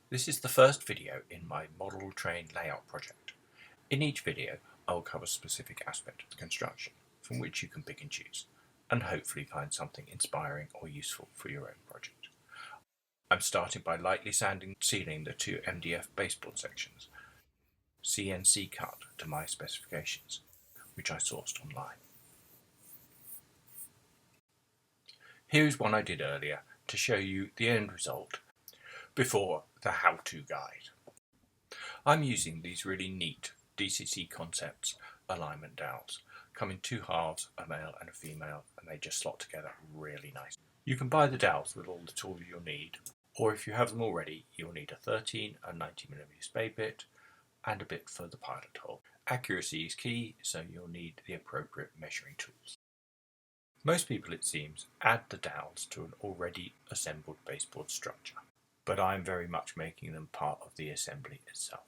This is the first video in my model train layout project. In each video I will cover a specific aspect of the construction from which you can pick and choose, and hopefully find something inspiring or useful for your own project. I'm starting by lightly sanding and sealing the two MDF baseboard sections, CNC cut to my specifications, which I sourced online. Here is one I did earlier to show you the end result before the how-to guide. I'm using these really neat DCC Concepts alignment dowels. Come in two halves, a male and a female, and they just slot together really nice. You can buy the dowels with all the tools you'll need, or if you have them already, you'll need a 13 and 90mm spade bit and a bit for the pilot hole. Accuracy is key, so you'll need the appropriate measuring tools. Most people, it seems, add the dowels to an already assembled baseboard structure, but I'm very much making them part of the assembly itself.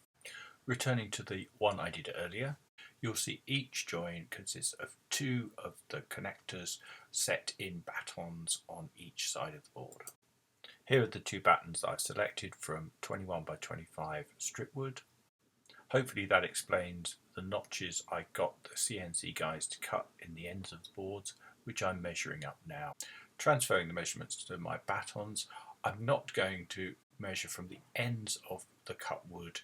Returning to the one I did earlier, you'll see each joint consists of two of the connectors set in battens on each side of the board. Here are the two battens that I've selected from 21 by 25 strip wood. Hopefully that explains the notches I got the CNC guys to cut in the ends of the boards, which I'm measuring up now. Transferring the measurements to my battens, I'm not going to measure from the ends of the cut wood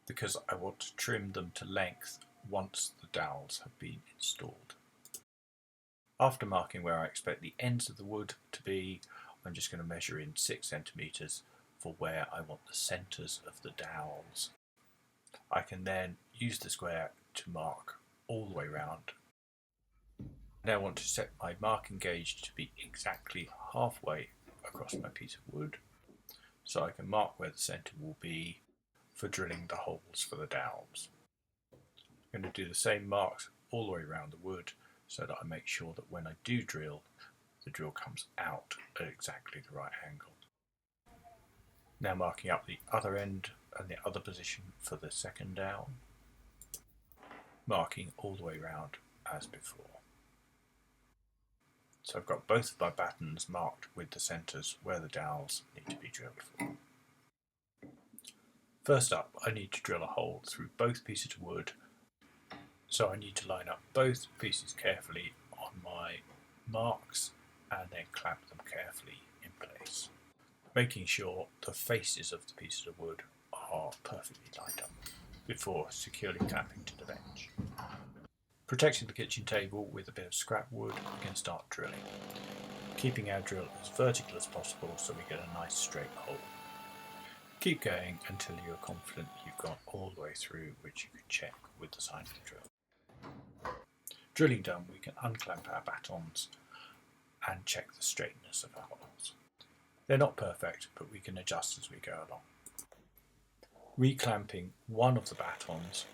because I want to trim them to length once the dowels have been installed. After marking where I expect the ends of the wood to be, I'm just going to measure in 6 centimeters for where I want the centers of the dowels. I can then use the square to mark all the way around. Now I want to set my marking gauge to be exactly halfway across my piece of wood, so I can mark where the center will be for drilling the holes for the dowels. I'm going to do the same marks all the way around the wood so that I make sure that when I do drill, the drill comes out at exactly the right angle. Now marking up the other end and the other position for the second dowel, marking all the way around as before. So I've got both of my battens marked with the centres where the dowels need to be drilled for. First up, I need to drill a hole through both pieces of wood, so I need to line up both pieces carefully on my marks and then clamp them carefully in place, making sure the faces of the pieces of wood are perfectly lined up before securely clamping to the bench. Protecting the kitchen table with a bit of scrap wood, we can start drilling, keeping our drill as vertical as possible so we get a nice straight hole. Keep going until you're confident you've gone all the way through, which you can check with the side of the drill. Drilling done, we can unclamp our battens and check the straightness of our holes. They're not perfect, but we can adjust as we go along. Reclamping one of the battens,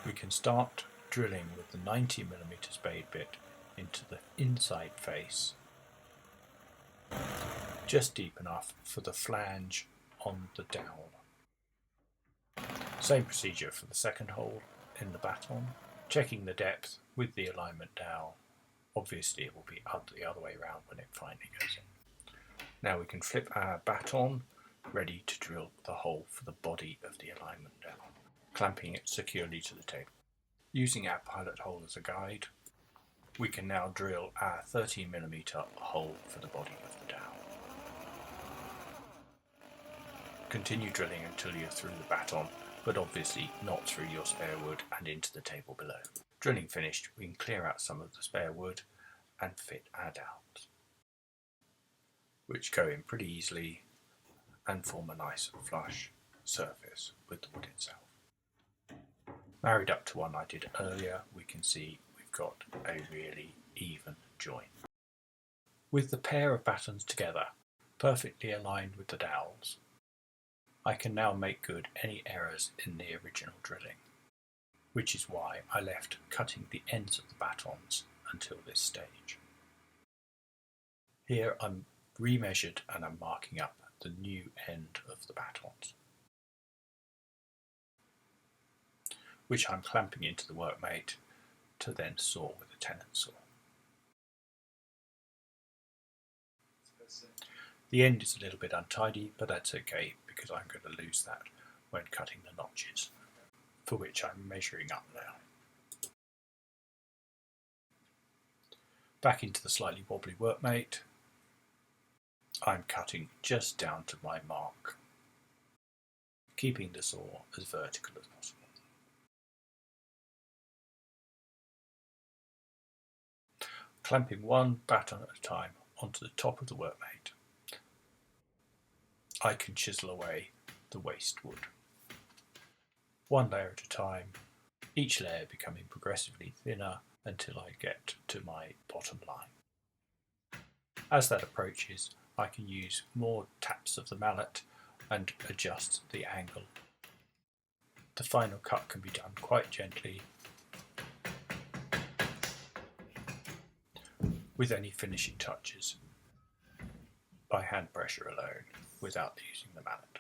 we can start drilling with the 90mm spade bit into the inside face, just deep enough for the flange on the dowel. Same procedure for the second hole in the batten, checking the depth with the alignment dowel. Obviously it will be the other way around when it finally goes in. Now we can flip our batten, ready to drill the hole for the body of the alignment dowel, clamping it securely to the table. Using our pilot hole as a guide, we can now drill our 13mm hole for the body of the dowel. Continue drilling until you're through the batten, but obviously not through your spare wood and into the table below. Drilling finished, we can clear out some of the spare wood and fit our dowels, which go in pretty easily and form a nice flush surface with the wood itself. Married up to one I did earlier, we can see we've got a really even joint. With the pair of battens together, perfectly aligned with the dowels, I can now make good any errors in the original drilling, which is why I left cutting the ends of the battens until this stage. Here I'm remeasured and I'm marking up the new end of the battens, which I'm clamping into the workmate to then saw with a tenon saw. The end is a little bit untidy, but that's okay because I'm going to lose that when cutting the notches, for which I'm measuring up now. Back into the slightly wobbly workmate. I'm cutting just down to my mark, keeping the saw as vertical as possible. Clamping one batten at a time onto the top of the workmate, I can chisel away the waste wood. One layer at a time, each layer becoming progressively thinner until I get to my bottom line. As that approaches, I can use more taps of the mallet and adjust the angle. The final cut can be done quite gently with any finishing touches by hand pressure alone without using the mallet.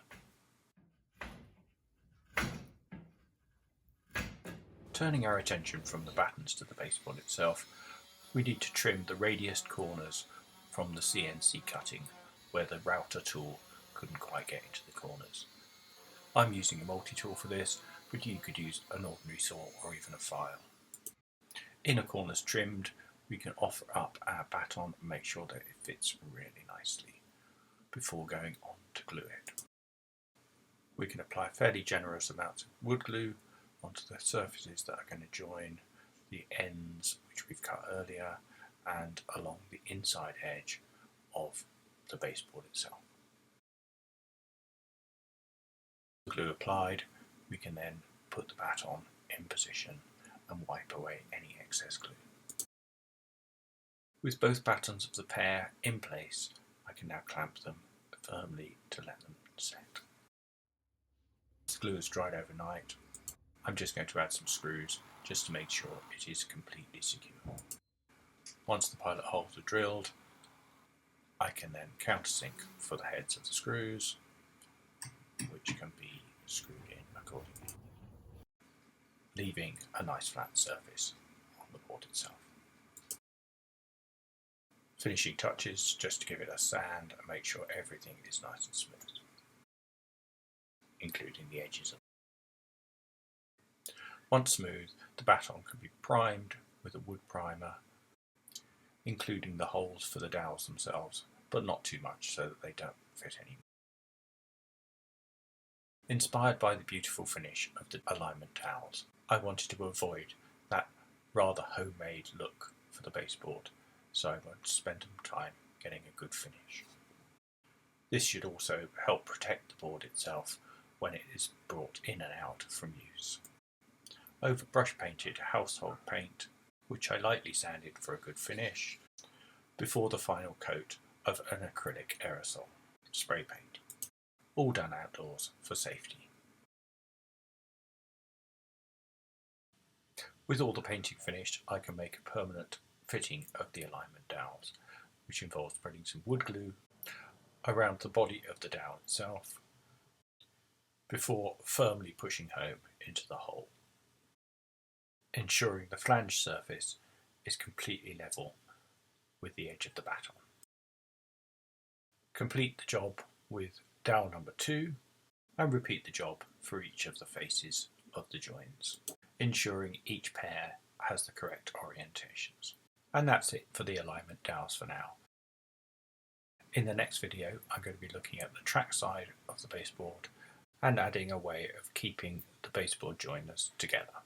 Turning our attention from the battens to the baseboard itself, we need to trim the radius corners from the CNC cutting where the router tool couldn't quite get into the corners. I'm using a multi-tool for this, but you could use an ordinary saw or even a file. Inner corners trimmed, we can offer up our baton and make sure that it fits really nicely before going on to glue it. We can apply fairly generous amounts of wood glue onto the surfaces that are going to join the ends which we've cut earlier and along the inside edge of the baseboard itself. Glue applied, we can then put the baton in position and wipe away any excess glue. With both battens of the pair in place, I can now clamp them firmly to let them set. The glue is dried overnight. I'm just going to add some screws just to make sure it is completely secure. Once the pilot holes are drilled, I can then countersink for the heads of the screws, which can be screwed in accordingly, leaving a nice flat surface on the board itself. Finishing touches just to give it a sand and make sure everything is nice and smooth, including the edges. Once smooth, the baton can be primed with a wood primer, including the holes for the dowels themselves, but not too much so that they don't fit anymore. Inspired by the beautiful finish of the alignment dowels, I wanted to avoid that rather homemade look for the baseboard, so I wanted to spend some time getting a good finish. This should also help protect the board itself when it is brought in and out from use. Over brush painted household paint, which I lightly sanded for a good finish, before the final coat of an acrylic aerosol spray paint. All done outdoors for safety. With all the painting finished, I can make a permanent fitting of the alignment dowels, which involves spreading some wood glue around the body of the dowel itself before firmly pushing home into the hole, ensuring the flange surface is completely level with the edge of the baton. Complete the job with dowel number 2 and repeat the job for each of the faces of the joins, ensuring each pair has the correct orientations. And that's it for the alignment dowels for now. In the next video, I'm going to be looking at the track side of the baseboard and adding a way of keeping the baseboard joiners together.